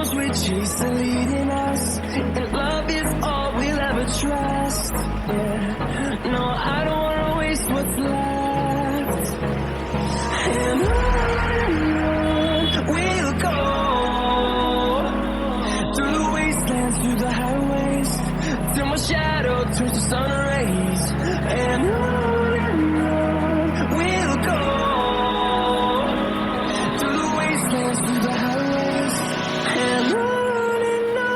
storms we chase are leading us, and love is all we'll ever trust. Yeah, no, I don't wanna waste what's left. And on we'll go, through the wastelands, through the highways, till my shadow turns to sun rays. And on we'll go, through the wastelands, through the highways, and on we'll go.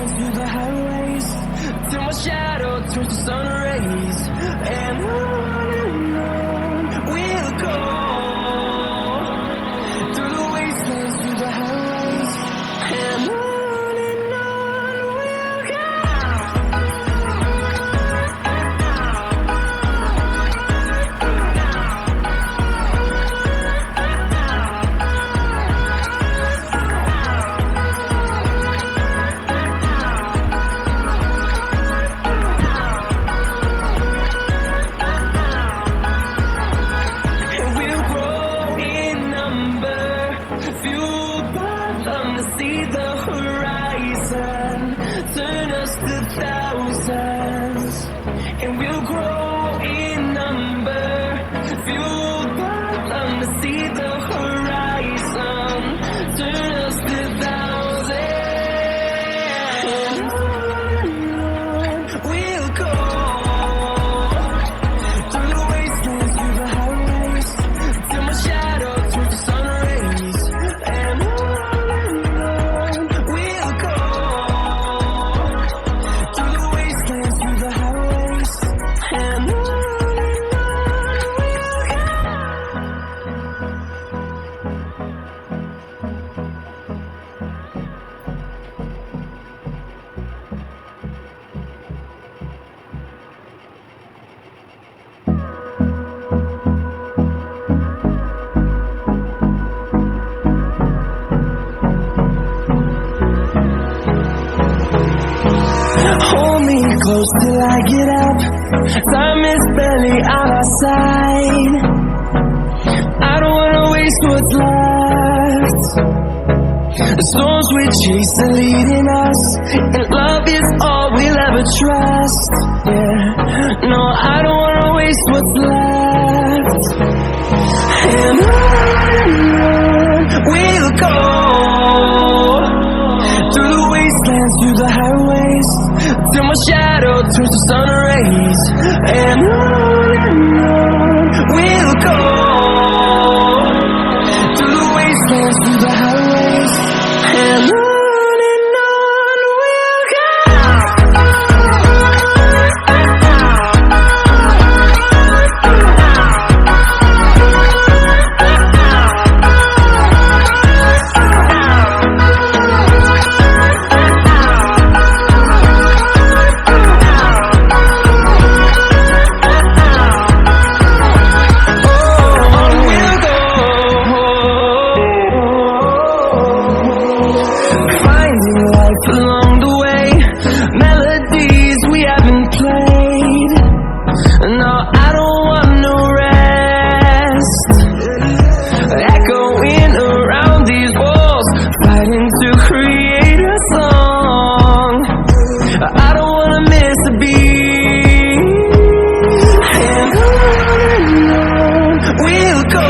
Through the highways, till my shadow turns to sun rays. And on we'll go, through the wastelands, through the highways, and on we'll go. See the horizon, turn us to thousands, and we'll grow in number, fueled by them to see the horizon, turn us to thousands, and we'll go, through the wastelands, through the highways, till my shadow turns to sun rays, and hold me close till I get up. Time is barely on our side. I don't wanna waste what's left. The storms we chase are leading us, and love is all we'll ever trust. Yeah, no, I don't wanna waste what's left. And on we'll go, through the wastelands, through the highways, till my shadow turns to sun rays. And on we'll go, through the wastelands, through the highways, and on. Along the way, melodies we haven't played. No, I don't want no rest. Echoing around these walls, fighting to create a song. I don't wanna miss a beat. And on we'll go,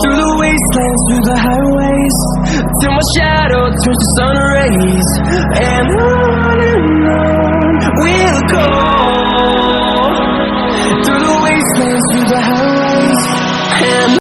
through the wastelands, through the highways, till my shadow shadow turns to sun rays, and on we'll go, through the wastelands, through the highways, and